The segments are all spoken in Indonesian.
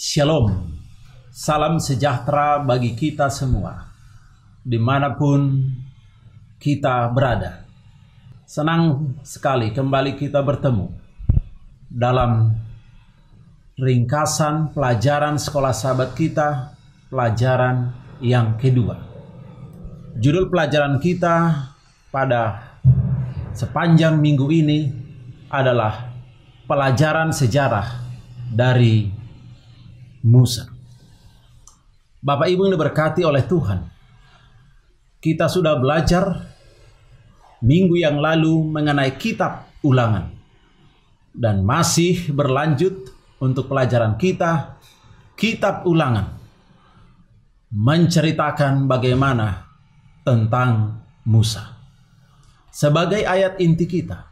Shalom, salam sejahtera bagi kita semua, dimanapun kita berada. Senang sekali kembali kita bertemu dalam ringkasan pelajaran sekolah sahabat kita, pelajaran yang kedua. Judul pelajaran kita pada sepanjang minggu ini adalah pelajaran sejarah dari Musa. Bapak Ibu yang diberkati oleh Tuhan, kita sudah belajar minggu yang lalu mengenai kitab Ulangan, dan masih berlanjut untuk pelajaran kita. Kitab Ulangan menceritakan bagaimana tentang Musa. Sebagai ayat inti kita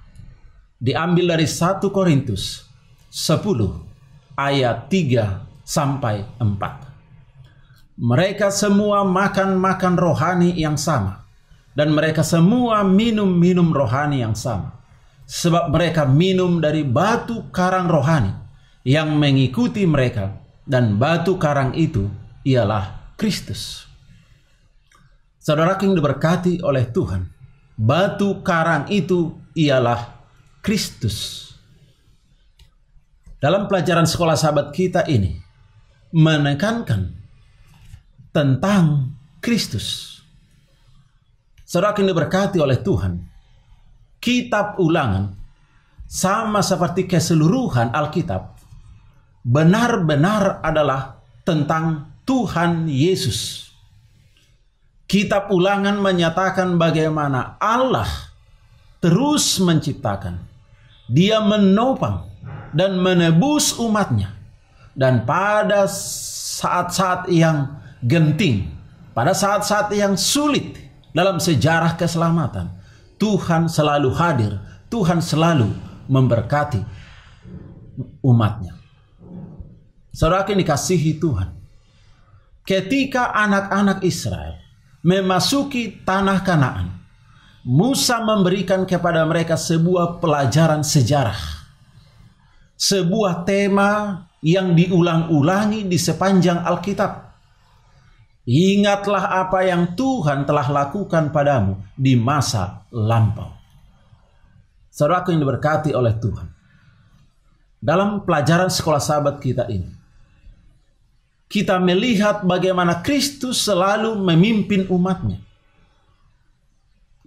diambil dari 1 Korintus 10 ayat 3 sampai 4. Mereka semua makan rohani yang sama, dan mereka semua minum rohani yang sama, sebab mereka minum dari batu karang rohani yang mengikuti mereka, dan batu karang itu ialah Kristus. Saudara yang diberkati oleh Tuhan, batu karang itu ialah Kristus. Dalam pelajaran sekolah sahabat kita ini menekankan tentang Kristus. Saudara yang diberkati oleh Tuhan, kitab Ulangan sama seperti keseluruhan Alkitab benar-benar adalah tentang Tuhan Yesus. Kitab Ulangan menyatakan bagaimana Allah terus menciptakan, Dia menopang dan menebus umatnya. Dan pada saat-saat yang genting, pada saat-saat yang sulit dalam sejarah keselamatan, Tuhan selalu hadir, Tuhan selalu memberkati umatnya. Saudara yang dikasihi Tuhan, ketika anak-anak Israel memasuki tanah Kanaan, Musa memberikan kepada mereka sebuah pelajaran sejarah, sebuah tema yang diulang-ulangi di sepanjang Alkitab. Ingatlah apa yang Tuhan telah lakukan padamu di masa lampau. Saudara yang diberkati oleh Tuhan, dalam pelajaran sekolah sahabat kita ini, kita melihat bagaimana Kristus selalu memimpin umatnya.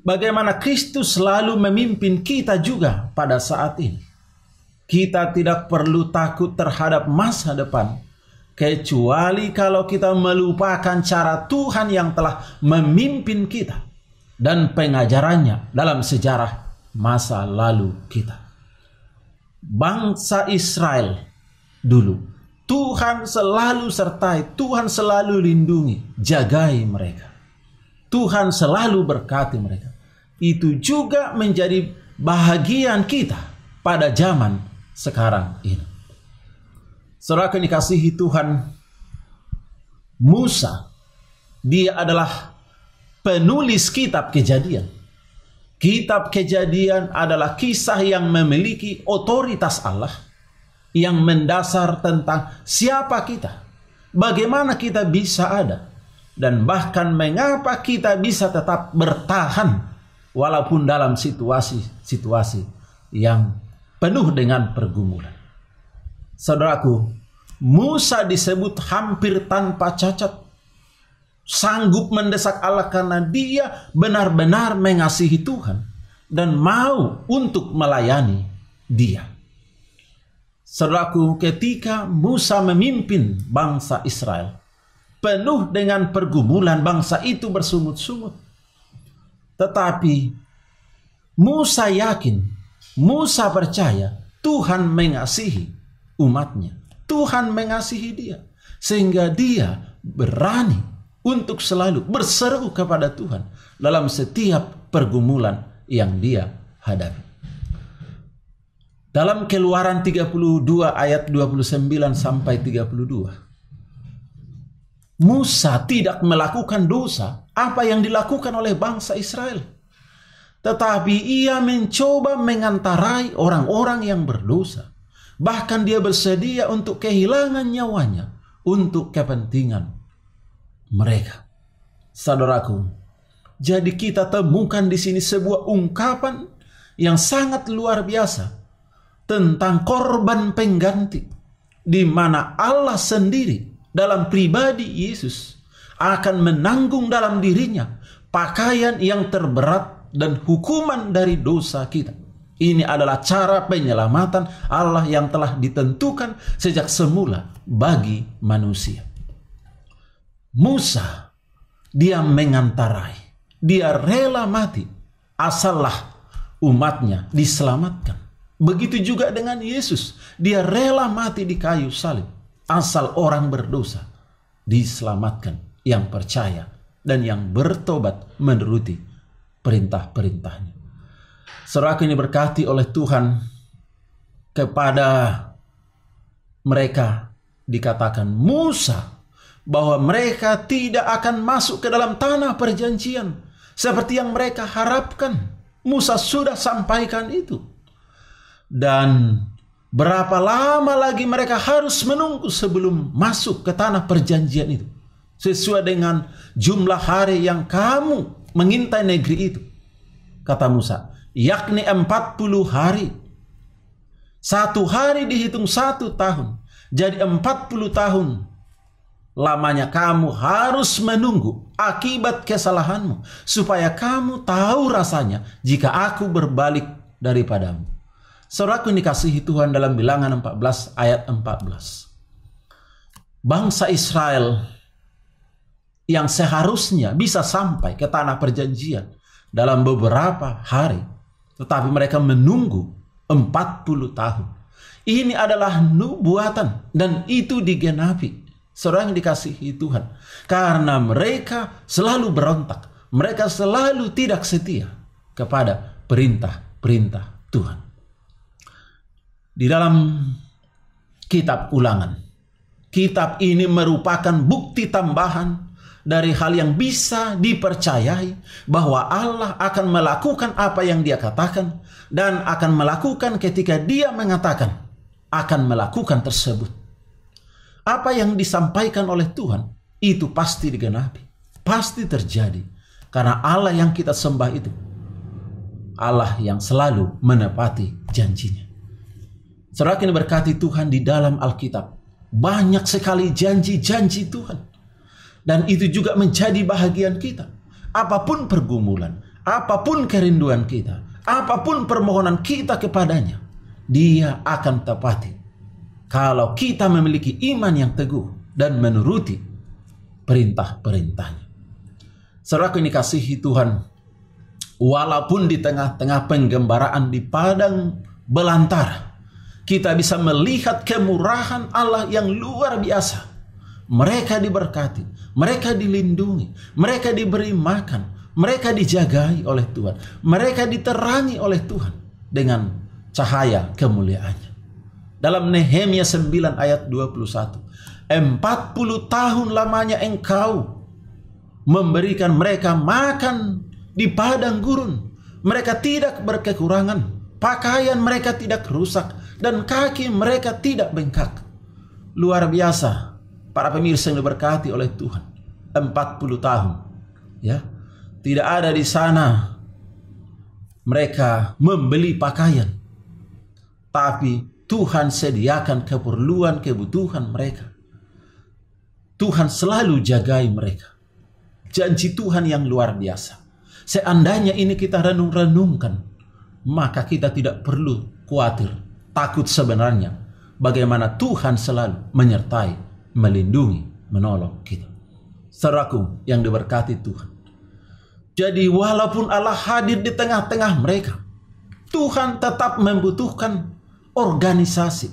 Bagaimana Kristus selalu memimpin kita juga pada saat ini. Kita tidak perlu takut terhadap masa depan, kecuali kalau kita melupakan cara Tuhan yang telah memimpin kita dan pengajarannya dalam sejarah masa lalu kita. Bangsa Israel dulu, Tuhan selalu sertai, Tuhan selalu lindungi, jagai mereka. Tuhan selalu berkati mereka. Itu juga menjadi bahagian kita pada zaman sekarang ini. Saudara yang dikasihi Tuhan, Musa, dia adalah penulis kitab Kejadian. Kitab Kejadian adalah kisah yang memiliki otoritas Allah, yang mendasar tentang siapa kita, bagaimana kita bisa ada, dan bahkan mengapa kita bisa tetap bertahan walaupun dalam situasi yang penuh dengan pergumulan. Saudaraku, Musa disebut hampir tanpa cacat, sanggup mendesak Allah karena dia benar-benar mengasihi Tuhan dan mau untuk melayani Dia. Saudaraku, ketika Musa memimpin bangsa Israel, penuh dengan pergumulan, bangsa itu bersungut-sungut. Tetapi Musa yakin, Musa percaya Tuhan mengasihi umatnya. Tuhan mengasihi dia, sehingga dia berani untuk selalu berseru kepada Tuhan dalam setiap pergumulan yang dia hadapi. Dalam Keluaran 32 ayat 29 sampai 32, Musa tidak melakukan dosa apa yang dilakukan oleh bangsa Israel, tetapi ia mencoba mengantarai orang-orang yang berdosa, Bahkan dia bersedia untuk kehilangan nyawanya untuk kepentingan mereka. Saudaraku, jadi kita temukan di sini sebuah ungkapan yang sangat luar biasa tentang korban pengganti, di mana Allah sendiri dalam pribadi Yesus akan menanggung dalam dirinya pakaian yang terberat dan hukuman dari dosa kita. Ini adalah cara penyelamatan Allah yang telah ditentukan sejak semula bagi manusia. Musa, dia mengantarai, dia rela mati, asallah umatnya diselamatkan. Begitu juga dengan Yesus, dia rela mati di kayu salib, asal orang berdosa diselamatkan, yang percaya dan yang bertobat menuruti perintah-perintahnya. Saudaraku ini berkati oleh Tuhan, kepada mereka dikatakan Musa bahwa mereka tidak akan masuk ke dalam tanah perjanjian seperti yang mereka harapkan. Musa sudah sampaikan itu. Dan berapa lama lagi mereka harus menunggu sebelum masuk ke tanah perjanjian itu, sesuai dengan jumlah hari yang kamu mengintai negeri itu, kata Musa, yakni 40 hari. 1 hari dihitung 1 tahun, jadi 40 tahun lamanya kamu harus menunggu akibat kesalahanmu, supaya kamu tahu rasanya jika aku berbalik daripadamu. Saudaraku yang dikasihi Tuhan, dalam Bilangan 14 ayat 14, bangsa Israel yang seharusnya bisa sampai ke tanah perjanjian dalam beberapa hari, tetapi mereka menunggu 40 tahun. Ini adalah nubuatan dan itu digenapi. Saudara yang dikasihi Tuhan, karena mereka selalu berontak, mereka selalu tidak setia kepada perintah-perintah Tuhan. Di dalam kitab Ulangan, kitab ini merupakan bukti tambahan dari hal yang bisa dipercayai, bahwa Allah akan melakukan apa yang Dia katakan dan akan melakukan ketika Dia mengatakan akan melakukan tersebut. Apa yang disampaikan oleh Tuhan itu pasti digenapi, pasti terjadi, karena Allah yang kita sembah itu Allah yang selalu menepati janjinya. Saudara ini berkati Tuhan, di dalam Alkitab banyak sekali janji-janji Tuhan, dan itu juga menjadi bahagian kita. Apapun pergumulan, apapun kerinduan kita, apapun permohonan kita kepadanya, Dia akan tepati kalau kita memiliki iman yang teguh dan menuruti perintah-perintahnya. Saudara ini kasihi Tuhan, walaupun di tengah-tengah penggembaraan di padang belantara, kita bisa melihat kemurahan Allah yang luar biasa. Mereka diberkati, mereka dilindungi, mereka diberi makan, mereka dijagai oleh Tuhan, mereka diterangi oleh Tuhan dengan cahaya kemuliaannya. Dalam Nehemia 9 ayat 21, 40 tahun lamanya engkau memberikan mereka makan di padang gurun. Mereka tidak berkekurangan, pakaian mereka tidak rusak, dan kaki mereka tidak bengkak. Luar biasa, para pemirsa yang diberkati oleh Tuhan. 40 tahun, ya, tidak ada di sana mereka membeli pakaian, tapi Tuhan sediakan kebutuhan mereka. Tuhan selalu jagai mereka. Janji Tuhan yang luar biasa. Seandainya ini kita renung-renungkan, maka kita tidak perlu khawatir, takut sebenarnya bagaimana Tuhan selalu menyertai, melindungi, menolong kita. Saudaraku yang diberkati Tuhan. Jadi walaupun Allah hadir di tengah-tengah mereka, Tuhan tetap membutuhkan organisasi.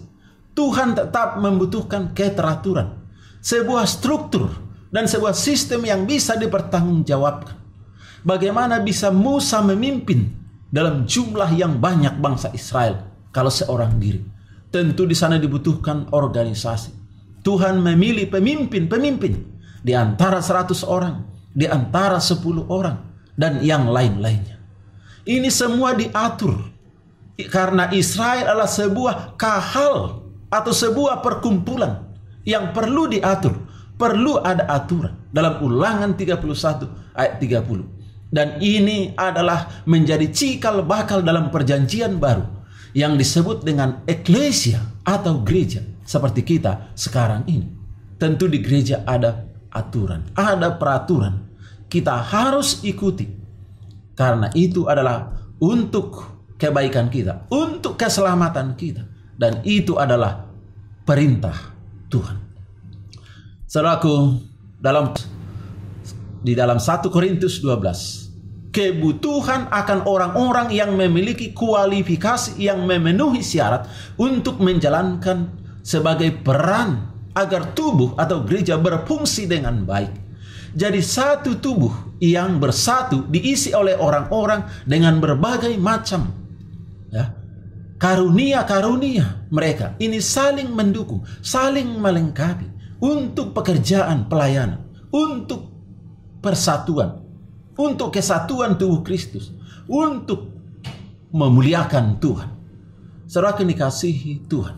Tuhan tetap membutuhkan keteraturan, sebuah struktur dan sebuah sistem yang bisa dipertanggungjawabkan. Bagaimana bisa Musa memimpin dalam jumlah yang banyak bangsa Israel kalau seorang diri? Tentu di sana dibutuhkan organisasi. Tuhan memilih pemimpin-pemimpin di antara 100 orang, di antara 10 orang, dan yang lain-lainnya. Ini semua diatur karena Israel adalah sebuah kahal atau sebuah perkumpulan yang perlu diatur, perlu ada aturan dalam Ulangan 31 ayat 30. Dan ini adalah menjadi cikal bakal dalam perjanjian baru yang disebut dengan eklesia atau gereja seperti kita sekarang ini. Tentu di gereja ada aturan, ada peraturan. Kita harus ikuti. Karena itu adalah untuk kebaikan kita, untuk keselamatan kita. Dan itu adalah perintah Tuhan. Saudaraku, di dalam 1 Korintus 12, kebutuhan akan orang-orang yang memiliki kualifikasi yang memenuhi syarat untuk menjalankan sebagai peran agar tubuh atau gereja berfungsi dengan baik. Jadi satu tubuh yang bersatu diisi oleh orang-orang dengan berbagai macam karunia-karunia mereka. Ini saling mendukung, saling melengkapi untuk pekerjaan pelayanan, untuk persatuan, untuk kesatuan tubuh Kristus, untuk memuliakan Tuhan. Saudara dikasihi Tuhan,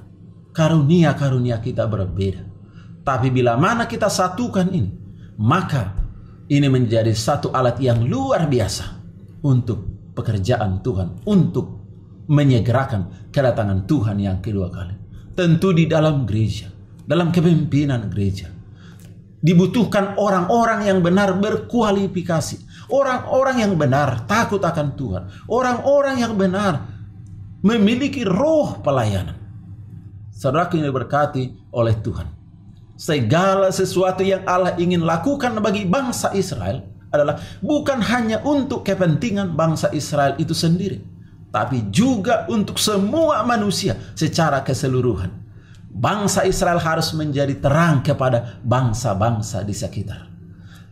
karunia-karunia kita berbeda. Tapi bila mana kita satukan ini, maka ini menjadi satu alat yang luar biasa untuk pekerjaan Tuhan, untuk menyegerakan kedatangan Tuhan yang kedua kali. Tentu di dalam gereja, dalam kepemimpinan gereja, dibutuhkan orang-orang yang benar berkualifikasi, orang-orang yang benar takut akan Tuhan, orang-orang yang benar memiliki roh pelayanan. Saudara ini diberkati oleh Tuhan. Segala sesuatu yang Allah ingin lakukan bagi bangsa Israel adalah bukan hanya untuk kepentingan bangsa Israel itu sendiri, tapi juga untuk semua manusia secara keseluruhan. Bangsa Israel harus menjadi terang kepada bangsa-bangsa di sekitar.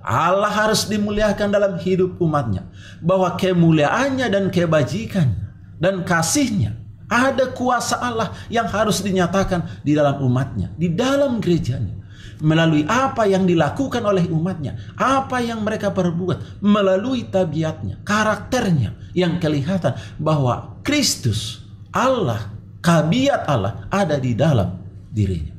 Allah harus dimuliakan dalam hidup umatnya, bahwa kemuliaannya dan kebajikannya dan kasihnya, ada kuasa Allah yang harus dinyatakan di dalam umatnya, di dalam gerejanya. Melalui apa yang dilakukan oleh umatnya, apa yang mereka perbuat, melalui tabiatnya, karakternya yang kelihatan bahwa Kristus, Allah, tabiat Allah ada di dalam dirinya.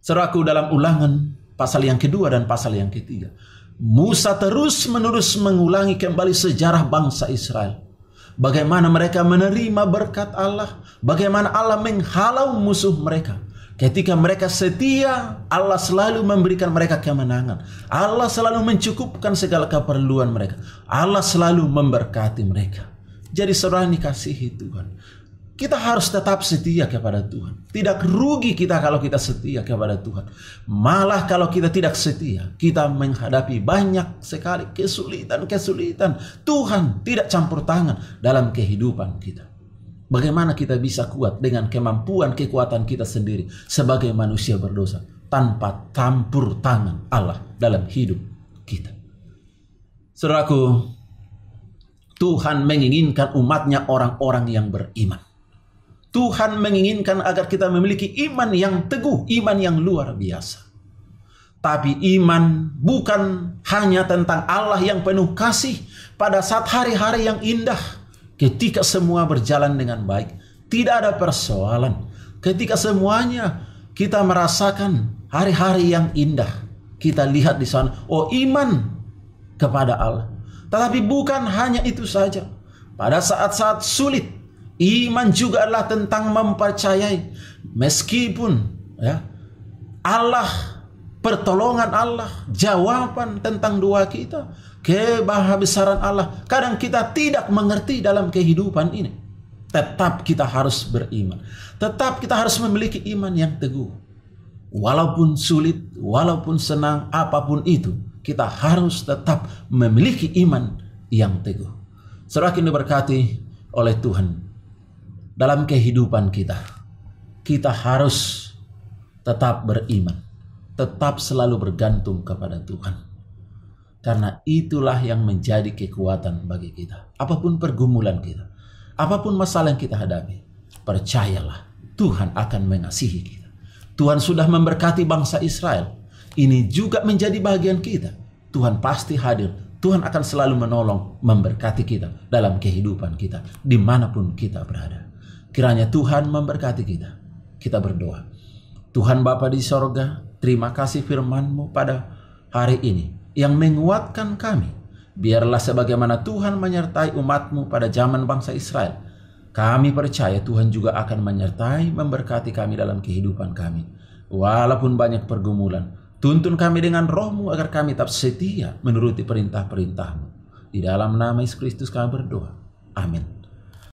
Saudaraku, dalam Ulangan pasal yang kedua dan pasal yang ketiga, Musa terus-menerus mengulangi kembali sejarah bangsa Israel. Bagaimana mereka menerima berkat Allah, bagaimana Allah menghalau musuh mereka. Ketika mereka setia, Allah selalu memberikan mereka kemenangan. Allah selalu mencukupkan segala keperluan mereka. Allah selalu memberkati mereka. Jadi saudara dikasihi Tuhan, kita harus tetap setia kepada Tuhan. Tidak rugi kita kalau kita setia kepada Tuhan. Malah kalau kita tidak setia, kita menghadapi banyak sekali kesulitan-kesulitan. Tuhan tidak campur tangan dalam kehidupan kita. Bagaimana kita bisa kuat dengan kemampuan kekuatan kita sendiri sebagai manusia berdosa tanpa campur tangan Allah dalam hidup kita. Saudaraku, Tuhan menginginkan umatnya orang-orang yang beriman. Tuhan menginginkan agar kita memiliki iman yang teguh, iman yang luar biasa. Tapi iman bukan hanya tentang Allah yang penuh kasih pada saat hari-hari yang indah. Ketika semua berjalan dengan baik, tidak ada persoalan. Ketika semuanya kita merasakan hari-hari yang indah, kita lihat di sana, oh iman kepada Allah. Tetapi bukan hanya itu saja. Pada saat-saat sulit, iman juga adalah tentang mempercayai. Meskipun Allah, pertolongan Allah, jawaban tentang doa kita, kebesaran Allah, kadang kita tidak mengerti dalam kehidupan ini. Tetap kita harus beriman. Tetap kita harus memiliki iman yang teguh. Walaupun sulit, walaupun senang, apapun itu, kita harus tetap memiliki iman yang teguh. Saudara yang diberkati oleh Tuhan, dalam kehidupan kita, kita harus tetap beriman, tetap selalu bergantung kepada Tuhan. Karena itulah yang menjadi kekuatan bagi kita. Apapun pergumulan kita, apapun masalah yang kita hadapi, percayalah Tuhan akan mengasihi kita. Tuhan sudah memberkati bangsa Israel. Ini juga menjadi bagian kita. Tuhan pasti hadir. Tuhan akan selalu menolong, memberkati kita dalam kehidupan kita, dimanapun kita berada. Kiranya Tuhan memberkati kita. Kita berdoa. Tuhan Bapa di sorga, terima kasih firman-Mu pada hari ini yang menguatkan kami. Biarlah sebagaimana Tuhan menyertai umat-Mu pada zaman bangsa Israel, kami percaya Tuhan juga akan menyertai, memberkati kami dalam kehidupan kami. Walaupun banyak pergumulan, tuntun kami dengan Roh-Mu agar kami tetap setia menuruti perintah-perintah-Mu. Di dalam nama Yesus Kristus kami berdoa. Amin.